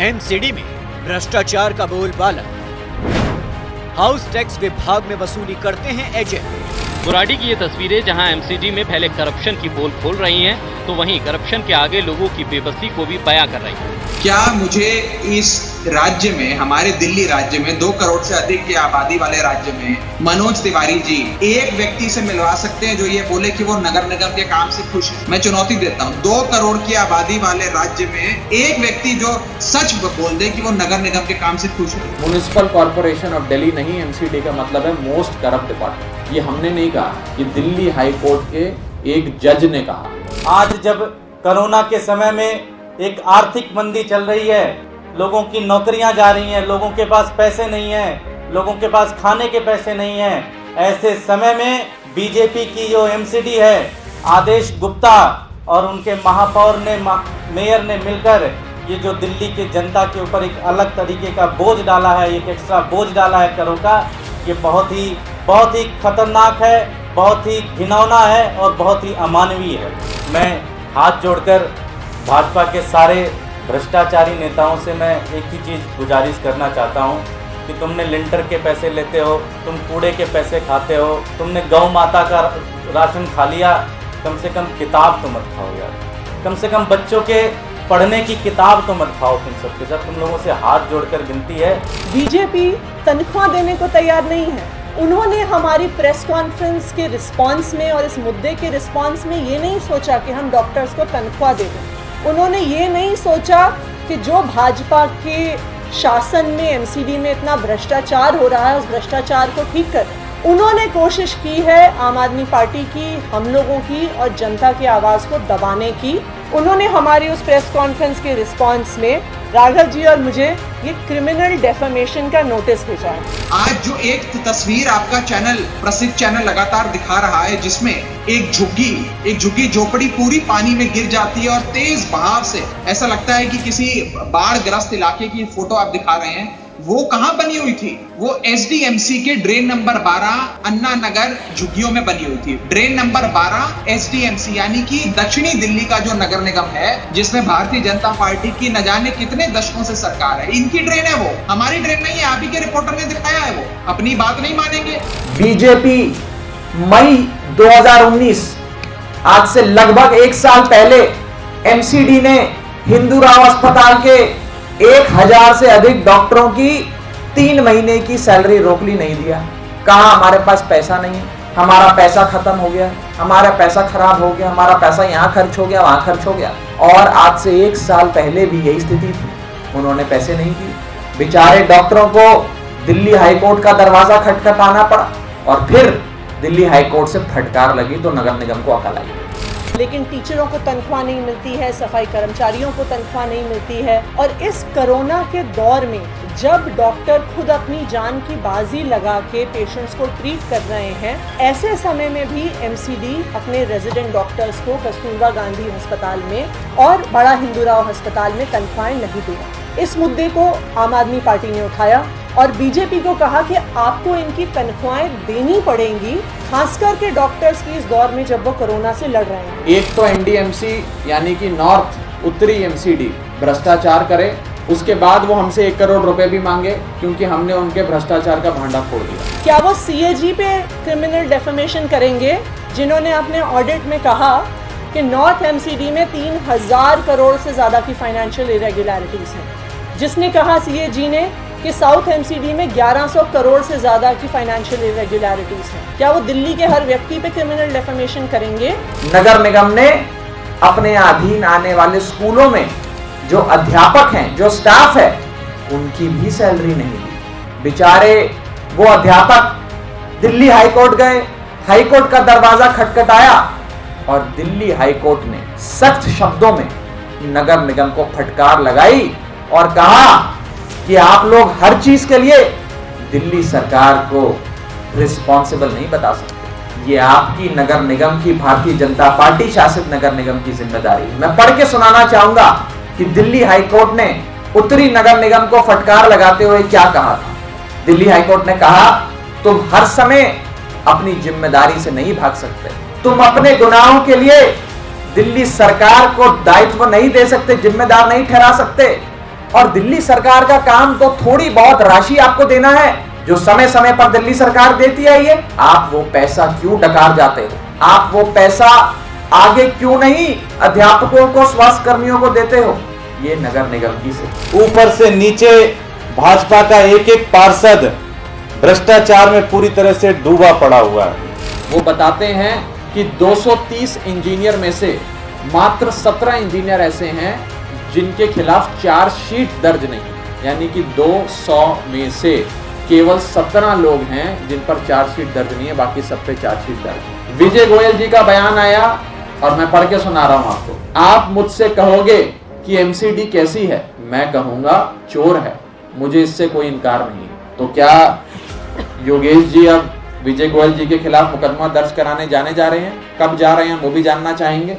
MCD में भ्रष्टाचार का बोलबाला। हाउस टैक्स विभाग में वसूली करते हैं एजेंट। बुराड़ी की ये तस्वीरें जहां एमसीडी में फैले करप्शन की पोल खोल रही हैं, तो वहीं करप्शन के आगे लोगों की बेबसी को भी बयां कर रही है। क्या मुझे इस राज्य में, हमारे दिल्ली राज्य में 2 करोड़ से अधिक की आबादी वाले राज्य में मनोज तिवारी जी एक व्यक्ति से मिलवा सकते हैं जो ये बोले कि वो नगर निगम के काम से खुश है? मैं चुनौती देता हूँ, 2 करोड़ की आबादी वाले राज्य में एक व्यक्ति जो सच बोल दे कि वो नगर निगम के काम से खुश है। म्युनिसिपल कॉर्पोरेशन ऑफ दिल्ली नहीं, एमसीडी का मतलब है मोस्ट करप्ट डिपार्टमेंट। ये हमने नहीं कहा, ये दिल्ली हाई कोर्ट के एक जज ने कहा। आज जब कोरोना के समय में एक आर्थिक मंदी चल रही है, लोगों की नौकरियां जा रही हैं, लोगों के पास पैसे नहीं हैं, लोगों के पास खाने के पैसे नहीं हैं, ऐसे समय में बीजेपी की जो एमसीडी है आदेश गुप्ता और उनके महापौर ने, मेयर ने मिलकर ये जो दिल्ली की जनता के ऊपर एक अलग तरीके का बोझ डाला है, एक एक्स्ट्रा बोझ डाला है करों का, ये बहुत ही खतरनाक है, बहुत ही घिनौना है और बहुत ही अमानवीय है। मैं हाथ जोड़कर भाजपा के सारे भ्रष्टाचारी नेताओं से मैं एक ही चीज़ गुजारिश करना चाहता हूं कि तुमने लिंटर के पैसे लेते हो, तुम कूड़े के पैसे खाते हो, तुमने गौ माता का राशन खा लिया, कम से कम किताब तो मत खाओ यार, कम से कम बच्चों के पढ़ने की किताब तो मत खाओ। तुम सबके साथ तुम लोगों से हाथ जोड़कर विनती है। बीजेपी तनख्वाह देने को तैयार नहीं है। उन्होंने हमारी प्रेस कॉन्फ्रेंस के रिस्पांस में और इस मुद्दे के रिस्पांस में ये नहीं सोचा कि हम डॉक्टर्स को तनख्वाह दे दें। उन्होंने ये नहीं सोचा कि जो भाजपा के शासन में एमसीडी में इतना भ्रष्टाचार हो रहा है उस भ्रष्टाचार को ठीक कर। उन्होंने कोशिश की है आम आदमी पार्टी की, हम लोगों की और जनता की आवाज़ को दबाने की। उन्होंने हमारी उस प्रेस कॉन्फ्रेंस के रिस्पांस में राघव जी और मुझे ये क्रिमिनल डेफेमेशन का नोटिस भेजा है। आज जो एक तस्वीर आपका चैनल, प्रसिद्ध चैनल लगातार दिखा रहा है, जिसमें एक झुग्गी झोपड़ी पूरी पानी में गिर जाती है और तेज बहाव से ऐसा लगता है कि किसी बाढ़ ग्रस्त इलाके की फोटो आप दिखा रहे हैं, वो कहां बनी हुई थी? वो एसडीएमसी के ड्रेन नंबर 12 अन्ना नगर झुग्गियों में बनी हुई थी। ड्रेन नंबर 12 एसडीएमसी यानी कि दक्षिणी दिल्ली का जो नगर निगम है, जिसमें भारतीय जनता पार्टी की न जाने कितने दशकों से सरकार है, इनकी ड्रेन है वो, हमारी ड्रेन नहीं है। आप ही के रिपोर्टर ने दिखाया है, वो अपनी बात नहीं मानेंगे। बीजेपी मई 2019, आज से लगभग 1 साल पहले एमसीडी ने हिंदूराव अस्पताल के 1000 से अधिक डॉक्टरों की 3 महीने की सैलरी रोक ली, नहीं दिया। कहा हमारे पास पैसा नहीं है, हमारा पैसा खत्म हो गया, हमारा पैसा खराब हो गया, हमारा पैसा यहाँ खर्च हो गया, वहां खर्च हो गया। और आज से 1 साल पहले भी यही स्थिति थी, उन्होंने पैसे नहीं दिए। बेचारे डॉक्टरों को दिल्ली हाईकोर्ट का दरवाजा खटखटाना पड़ा और फिर दिल्ली हाईकोर्ट से फटकार लगी तो नगर निगम को अकल आई। लेकिन टीचरों को तनख्वाह नहीं मिलती है, सफाई कर्मचारियों को तनख्वाह नहीं मिलती है। और इस कोरोना के दौर में जब डॉक्टर खुद अपनी जान की बाजी लगा के पेशेंट्स को ट्रीट कर रहे हैं, ऐसे समय में भी एमसीडी अपने रेजिडेंट डॉक्टर्स को कस्तूरबा गांधी अस्पताल में और बड़ा हिंदूराव अस्पताल में तनख्वाहें नहीं दी। इस मुद्दे को आम आदमी पार्टी ने उठाया और बीजेपी को कहा कि आपको इनकी तनख्वाहें देनी पड़ेंगी, खासकर के डॉक्टर्स की इस दौर में जब वो कोरोना से लड़ रहे हैं। एक तो एनडीएमसी यानी कि नॉर्थ उत्तरी एमसीडी भ्रष्टाचार करे, उसके बाद वो हमसे 1 करोड़ रुपए भी मांगे क्योंकि हमने उनके भ्रष्टाचार का भांडा फोड़ दिया। क्या वो सीएजी पे क्रिमिनल डेफेमेशन करेंगे, जिन्होंने अपने ऑडिट में कहा कि नॉर्थ एमसीडी में 3000 करोड़ से ज्यादा की फाइनेंशियल इरेगुलरिटीज हैं, जिसने कहा सीएजी ने कि साउथ एमसीडी में 1100 करोड़ से ज्यादा की फाइनेंशियल इरेगुलरिटीज हैं। क्या वो दिल्ली के हर व्यक्ति पे क्रिमिनल डेफेमेशन करेंगे? नगर निगम ने अपने अधीन आने वाले स्कूलों में जो अध्यापक हैं, जो स्टाफ है, उनकी भी सैलरी नहीं दी। बेचारे वो अध्यापक दिल्ली हाईकोर्ट गए, हाईकोर्ट का दरवाजा खटखटाया और दिल्ली हाईकोर्ट ने सख्त शब्दों में नगर निगम को फटकार लगाई और कहा कि आप लोग हर चीज के लिए दिल्ली सरकार को रिस्पॉन्सिबल नहीं बता सकते। ये आपकी नगर निगम की, भारतीय जनता पार्टी शासित नगर निगम की जिम्मेदारी है। मैं पढ़ के सुनाना चाहूंगा कि दिल्ली हाईकोर्ट ने उत्तरी नगर निगम को फटकार लगाते हुए क्या कहा था। दिल्ली हाईकोर्ट ने कहा, तुम हर समय अपनी जिम्मेदारी से नहीं भाग सकते, तुम अपने गुनाहों के लिए दिल्ली सरकार को दायित्व नहीं दे सकते, जिम्मेदार नहीं ठहरा सकते। और दिल्ली सरकार का काम तो थोड़ी बहुत राशि आपको देना है जो समय समय पर दिल्ली सरकार देती है। ये आप वो पैसा क्यों डकार जाते हो? आप वो पैसा आगे क्यों नहीं अध्यापकों को, स्वास्थ्य कर्मियों को देते हो? ये नगर निगम की से ऊपर से नीचे भाजपा का एक एक पार्षद भ्रष्टाचार में पूरी तरह से डूबा पड़ा हुआ है। वो बताते हैं कि 230 इंजीनियर में से मात्र 17 इंजीनियर ऐसे हैं जिनके खिलाफ चार्जशीट दर्ज नहीं, यानी कि 200 में से केवल 17 लोग हैं जिन पर चार्जशीट दर्ज नहीं है, बाकी सब पे चार्जशीट दर्ज है। विजय गोयल जी का बयान आया और मैं पढ़ के सुना रहा हूं आपको। आप मुझसे कहोगे कि एमसीडी कैसी है, मैं कहूंगा चोर है, मुझे इससे कोई इनकार नहीं। तो क्या योगेश जी अब विजय गोयल जी के खिलाफ मुकदमा दर्ज कराने जाने जा रहे हैं? कब जा रहे हैं वो भी जानना चाहेंगे।